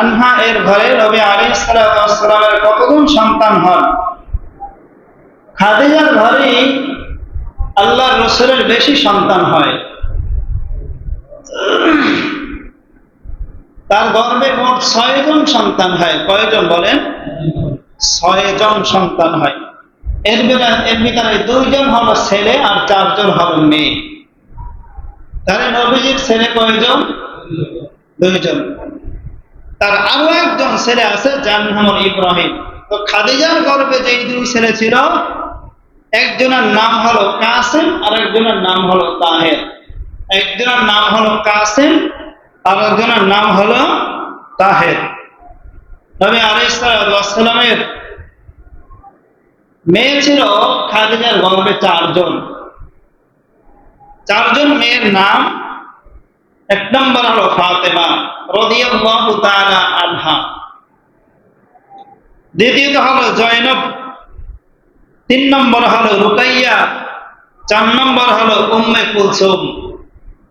আনহা এর ঘরে নবী আলাইহিস সালামের কতজন সন্তান হন? খাদিজার ঘরে আল্লাহর রাসূলের বেশি সন্তান হয়। তার গর্ভে মোট 6 জন সন্তান হয়। কয়জন বলেন? 6 জন সন্তান হয়। এর ভিতরে 2 জন হলো ছেলে আর 4 জন হলো মেয়ে। তাহলে নবীজির ছেলে কয়জন? 2 জন। তার আরো একজন ছেলে আছে যার নাম ইব্রাহিম। তো খাদিজার গর্ভে যে 2 ছেলে ছিল, একজনের নাম হলো কাসেম আর একজনের নাম হলো তাহের। একজনের নাম হলো কাসেম আর একজনের নাম হলো তাহের। নবী আলাইহিস সালামের মেয়ে ছিল খাদিজার গর্ভে 4 জন। 4 জন মেয়ের নাম, 1 নম্বর হলো ফাতেমা রাদিয়াল্লাহু তাআলা আনহা, দ্বিতীয়ত হলো জয়নব, 3 নম্বর হলো রুকাইয়া, 4 নম্বর হলো উম্মে কুলসুম।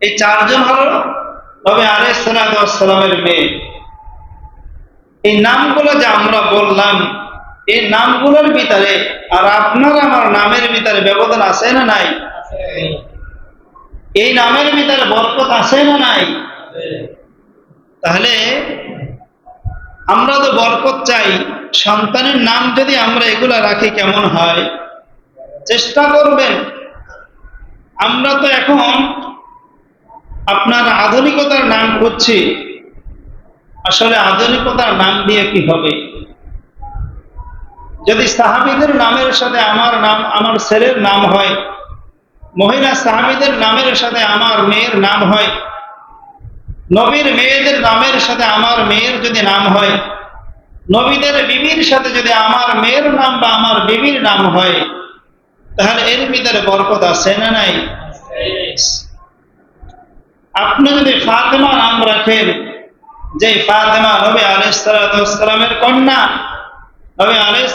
এই 4 জন হলো নবী আলাইহিস সালামের মেয়ে। এই নামগুলো যে আমরা বললাম, এই নামগুলোর ভিতরে আর আপনার আমার নামের ভিতরে ব্যবধান আছে না নাই? এই নামের ভিতরে বরকত আছে না নাই? তাহলে আমরা তো বরকত চাই, সন্তানের নাম যদি আমরা এগুলা রাখি কেমন হয়? চেষ্টা করবেন। আমরা তো এখন আপনার আধুনিকতার নাম খুঁজছি। আসলে আধুনিকতার নাম দিয়ে কি হবে? যদি সাহাবীদের নামের সাথে আমার নাম, আমার ছেলের নাম হয়, মহিলা সাহাবীদের নামের সাথে আমার মেয়ের নাম হয়, নবীর মেয়েদের নামের সাথে আমার মেয়ের যদি নাম হয়, নবীদের বিবির সাথে যদি আমার মেয়ের নাম বা আমার বিবির নাম হয়, তাহলে এর ভিতরে বরকত আছে না নাই? আপনি যদি ফাতেমা নাম রাখেন, যে ফাতেমা নবী আলাইহিস সালামের কন্যা, নবী আলাইহিস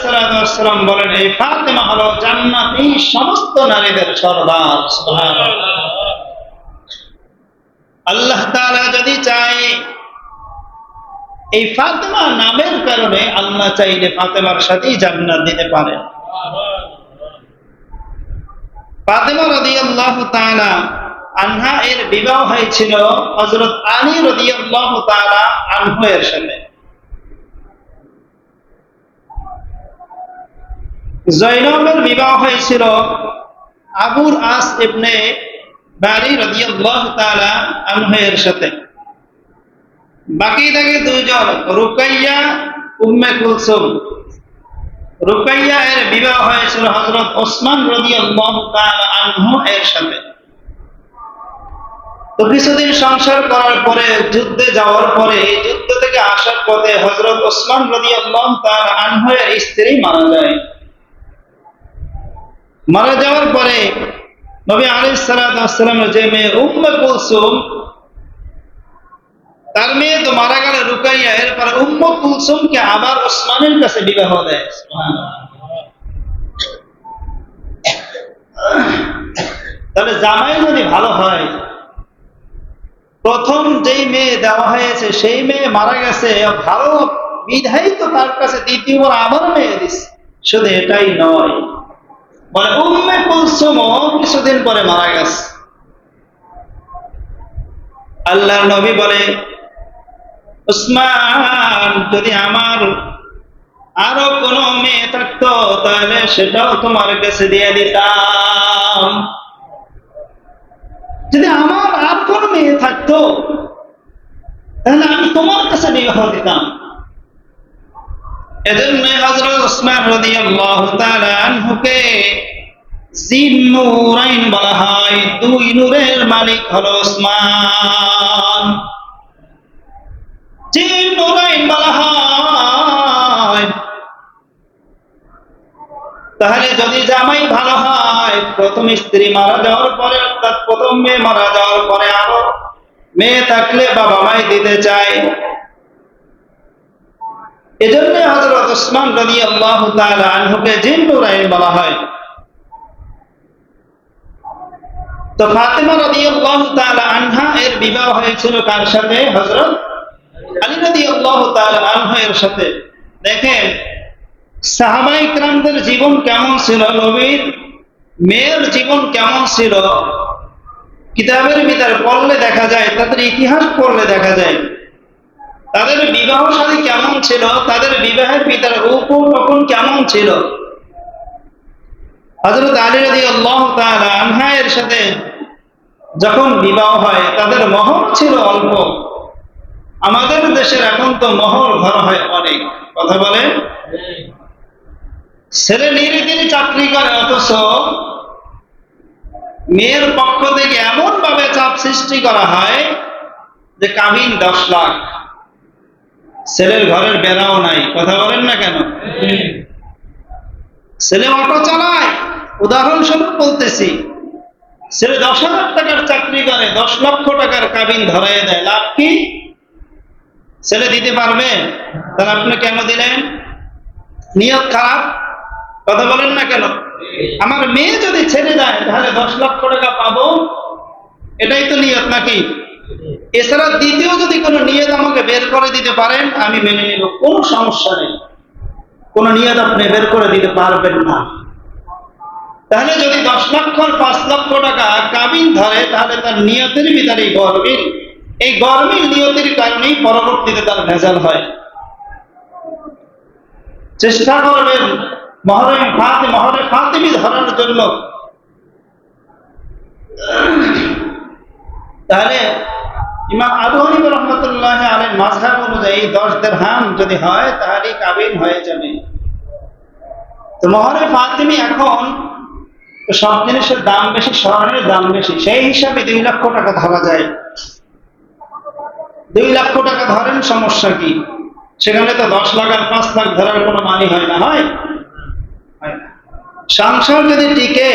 সালাম বলেন এই ফাতেমা হলো জান্নাতি সমস্ত নারীদের সর্দার। সুবহানাল্লাহ। আল্লাহ তাআলা যদি চায়, এই ফাতেমা নামের কারণে আল্লাহ চাইলে ফাতেমার সাথেই জান্নাত দিতে পারেন। ফাতেমা রাদিয়াল্লাহু তাআলা আনহা এর বিবাহ হয়েছিল হযরত আলী রাদিয়াল্লাহু তাআলা আনহু এর সাথে। জয়নবের বিবাহ হয়েছিল আবুল আস ইবনে বারি রাদিয়াল্লাহু তাআলা আনহু এর সাথে। বাকি থাকে 2 জন, রুকাইয়া, উম্মে কুলসুম। রুকাইয়া এর বিবাহ হয়েছিল হযরত ওসমান রাদিয়াল্লাহু তাআলা আনহু এর সাথে। তো কিছুদিন সংসার করার পরে, যুদ্ধে যাওয়ার পরে, যুদ্ধ থেকে আসার পথে হযরত ওসমান রাদিয়াল্লাহু তাআলা আনহু এর স্ত্রী মারা যায়। মারা যাওয়ার পরে নবী আলাইহিস সালামের যে মেয়ে উম্মে কুলসুম, তার মেয়ে তো মারা গেল রুকাইয়া, এরপর উম্মে কুলসুমকে আবার ওসমানের কাছে বিবাহ দেয়। সুবহানাল্লাহ। তাহলে জামাই যদি ভালো হয়, প্রথম যেই মেয়ে দেওয়া হয়েছে সেই মেয়ে মারা গেছে, ভালো বিধাই তো তার কাছে দ্বিতীয়বার আবার মেয়ে দিচ্ছে। শুধু এটাই নয়, বলে উম্মে কুলসুমও কিছুদিন পরে মারা গেছে। আল্লাহর নবী বলে, উসমান, যদি আমার আরো কোনো মেয়ে থাকতো তাহলে সেটাও তোমার কাছে দিয়ে দিতাম। যদি আমার আর কোনো মেয়ে থাকতো তাহলে আমি তোমার কাছে বিবাহ দিতাম। এজন্য হযরত ওসমান রাদিয়াল্লাহু তাআলা আনহুকে জিন্নুরাইন বলা হয়। 2 নূরের মালিক হলো ওসমান। জিন্নুরাইন বলা হয়। তাহলে যদি জামাই ভালো হয়, প্রথম স্ত্রী মারা যাওয়ার পরে, অর্থাৎ প্রথম মেয়ে মারা যাওয়ার পরে আরো মেয়ে থাকলে বাবা মাই দিতে চায়। এজন্য হযরত ওসমান রাদিয়াল্লাহু তাআলা আনহুকে জিন্নুরাইন বলা হয়। তো ফাতেমা রাদিয়াল্লাহু তাআলা আনহা এর বিবাহ হয়েছিল কার সাথে? হযরত আলী রাদিয়াল্লাহু তাআলা আনহু এর সাথে দেখেন সাহাবায়ে কেরামদের জীবন কেমন ছিল, নবীর মেয়ের জীবন কেমন ছিল, কিতাবের ভিতরে পড়লে দেখা যায়, তাদের ইতিহাস পড়লে দেখা যায় তাদের বিবাহ শাদী কেমন ছিল, তাদের বিবাহের ভিতরে উপটকন কেমন ছিল। হযরত আলী রাদিয়াল্লাহু তাআলা আনহা এর সাথে যখন বিবাহ হয় তাদের মহর ছিল অল্প। আমাদের দেশের এখন তো মহর ঘর হয় অনেক, কথা বলে। ছেলে নিরিবিলি চাকরি করে, অথচ মেয়ের পক্ষ থেকে এমন ভাবে চাপ সৃষ্টি করা হয় যে কাবিন 10 লাখ, ছেলের ঘরের বেড়াও নাই, কথা বলেন না কেন। ছেলে অটো চালায়, উদাহরণস্বরূপ বলতেছি, ছেলে 10,000 টাকার চাকরি করে, 10 লক্ষ টাকার কাবিন ধরাই দেয়, লাভ কি? ছেলে দিতে পারবে? তাহলে আপনি কেন দিলেন? নিয়ত খারাপ, কথা বলেন না কেন। আমার মেয়ে যদি ছেড়ে দেয় তাহলে 10 লক্ষ টাকা পাবো, এটাই তো নিয়ত নাকি? এছাড়া দ্বিতীয় যদি কোনো নিয়ত আমাকে বের করে দিতে পারেন আমি মেনে নিব, কোনো সমস্যা নেই। কোনো নিয়ত আপনি বের করে দিতে পারবেন না। তাহলে যদি 10 লক্ষ 5 লক্ষ টাকা কাবিন ধরে তাহলে তার নিয়তের ভিতরে গরমিল, এই গরমিল নিয়তের কারণেই পরবর্তীতে তার ভেজাল হয়। চেষ্টা করবেন মহরে ফাতিমি ধরার জন্য। তাহলে ইমাম আবু হানিফা রাহমাতুল্লাহ আলাইহির মাযহাব অনুযায়ী 10 দিরহাম যদি হয় তাহলে কাবিন হয়ে যাবে। তো মহরে ফাতিমি এখন সব জিনিসের দাম বেশি, স্বর্ণের দাম বেশি, সেই হিসাবে 2 লক্ষ টাকা ধরা যায়। 2 লক্ষ টাকা ধরেন, সমস্যা কি? সেখানে তো 10 লাখ আর 5 লাখ ধরার কোনো মানে হয় না, হয়? সংসার যদি টিকে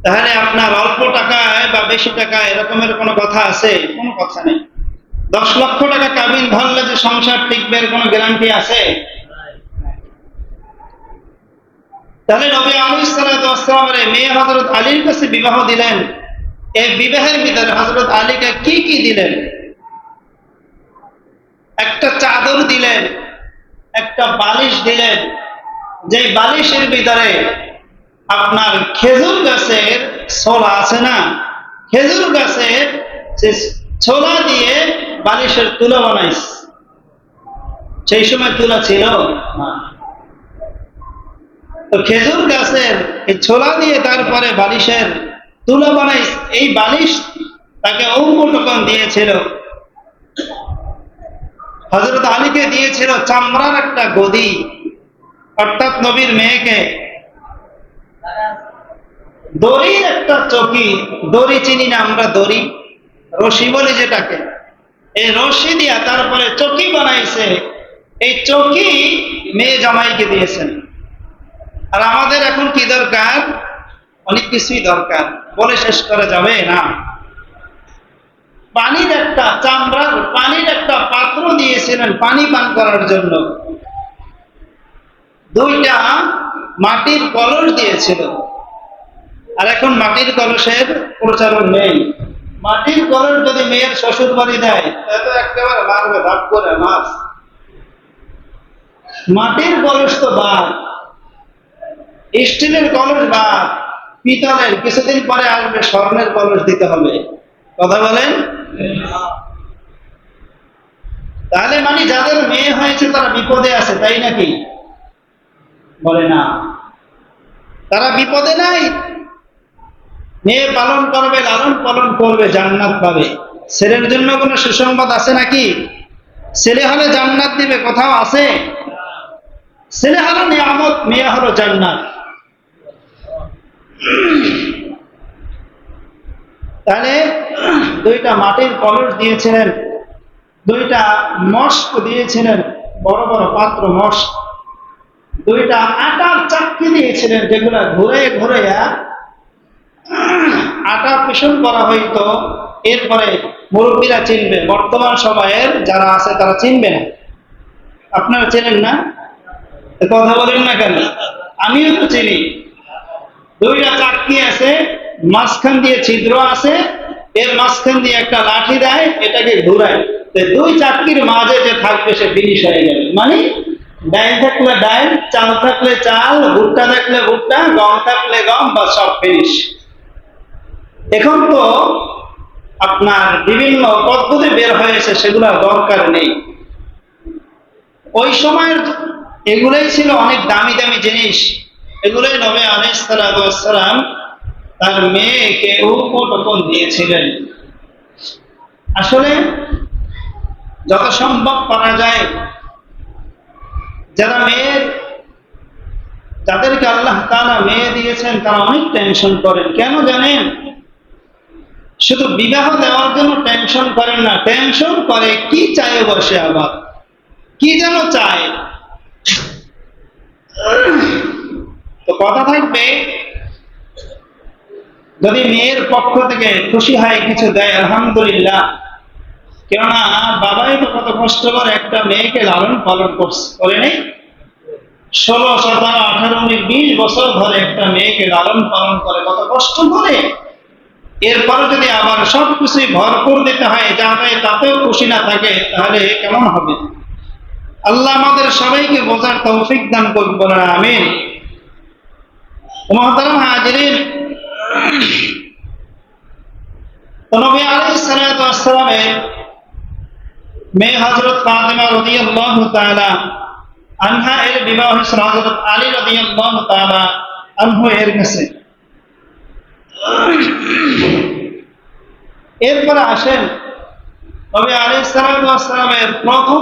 তাহলে আপনার অল্প টাকায় বা বেশি টাকা এরকমের কোনো কথা আছে? কোনো কথা নেই। 10 লক্ষ টাকা কাবিন ধরলে যে সংসার টিকবে এর কোনো গ্যারান্টি আছে? তাহলে নবী আলাইহিস সালাতু ওয়াস সালামের মেয়ে হযরত আলীর কাছে বিবাহ দিলেন, এই বিবাহের ভিতরে হযরত আলীকে কি কি দিলেন? একটা চাদর দিলেন, একটা বালিশ দিলেন, যে বালিশের ভিতরে আপনার খেজুর গাছের ছোলা আছে না, খেজুর গাছের যে ছোলা দিয়ে বালিশের তুলা বানাইছে। সেই সময় তুলা ছিল না, তো খেজুর গাছের এই ছোলা দিয়ে তারপরে বালিশের তুলা বানাইছে। এই বালিশ তাকে উপটকন দিয়েছিল। হযরত আলীকে দিয়েছিল চামড়ার একটা গদি, অর্থাৎ নবীর মেয়েকে দড়ির একটা চকি, দড়ি চিনি না আমরা, দড়ি রশি বলি যেটাকে, এই রশি দিয়া তারপরে চকি বানাইছে। এই চকি মেয়ে জামাইকে দিয়েছেন। আর আমাদের এখন কি দরকার? অনেক কিছুই দরকার, বলে শেষ করা যাবে না। পানির একটা চামড়ার পানির একটা পাত্র দিয়েছিলেন পানি পান করার জন্য। 2টা মাটির কলস দিয়েছিল। আর এখন মাটির কলসের প্রচলন নেই। মাটির কলস যদি মেয়ের শ্বশুর বাড়ি দেয় তাহলে তো একেবারে মারবে, ভাগ করে মাছ। মাটির কলস তো বাদ, স্টিলের কলস বাদ, পিতলের, কিছুদিন পরে আসবে স্বর্ণের কলস দিতে হবে, কথা বলেন। তাহলে মানে যাদের মেয়ে হয়েছে তারা বিপদে আছে, তাই নাকি? বলে না, তারা বিপদে নাই। মেয়ে পালন করবে, লালন পালন করবে, জান্নাত পাবে। ছেলের জন্য কোনো সুসংবাদ আছে নাকি? ছেলে হলে জান্নাত দিবে, কোথাও আছে? ছেলে হলো নিয়ামত, মেয়ে হলো জান্নাত। তাহলে 2টা মাটির কলস দিয়েছিলেন, 2টা মস্ক দিয়েছিলেন, বড় বড় পাত্র মস্ক, 2টা আটার চাকতি দিয়েছিলেন, যেগুলা ঘুরে ঘুরে আটা পেশন করা হইতো। এরপরে মুরব্বীরা চিনবে, বর্তমান সময়ের যারা আছে তারা চিনবে না। আপনারা চেনেন না? কথা বলেন না কেন? আমিও তো চিনি। 2টা চাকতি আছে, মাঝখান দিয়ে ছিদ্র আছে, এর মাঝখান দিয়ে একটা লাঠি দেয়, এটাকে ঘুরায়। তো দুই চাকরির মাঝে যে থাকবে সে ফিনিশ হয়ে গেল। মানে ডাইল থাকলে ডাইল, চাল থাকলে চাল, ভুট্টা থাকলে ভুট্টা, গম থাকলে গম, বা সব ফিনিশ। এখন তো আপনার বিভিন্ন পদ্ধতি বের হয়েছে, সেগুলো দরকার নেই। ওই সময়ের এগুলোই ছিল অনেক দামি দামি জিনিস। এগুলোই নবী আলাইহিস সালাম তার মেয়েকে উপটোকন দিয়েছিলেন। আসলে যত সম্ভব করা যায়, যারা মেয়ের, যাদেরকে আল্লাহ তাআলা মেয়ে দিয়েছেন, তারা অনেক টেনশন করেন। কেন জানেন? শুধু বিবাহ দেওয়ার জন্য টেনশন করেন না, টেনশন করে কি চায় বসে, আবার কি যেন চায়। তো কথা থাকবে, যদি মেয়ের পক্ষ থেকে খুশি হয়, কিছু দেয়, আলহামদুলিল্লাহ। কেননা বাবাই তো কত কষ্ট করে একটা মেয়েকে লালন পালন করে নেই। 16, 17, 18, 19, 20 বছর ধরে একটা মেয়েকে লালন পালন করে, কত কষ্ট করে। এরপরে যদি আবার সবকিছুই ভরপুর দিতে হয়, যাতে তাতেও খুশি না থাকে, তাহলে কেমন হবে? আল্লাহ আমাদের সবাইকে বোঝার তৌফিক দান করুন, বলেন আমিন। মুহতারাম হাজিরিন, নবী আলাইহিস সালাতু ওয়াস সালামের মেয়ে হযরত ফাতিমা রাদিয়াল্লাহু তাআলা আনহা এর বিবাহ হয়েছিল হযরত আলী রাদিয়াল্লাহু তাআলা আনহু এর কাছে। এরপরে আসেন নবী আলাইহিস সালাতু ওয়াস সালামের প্রথম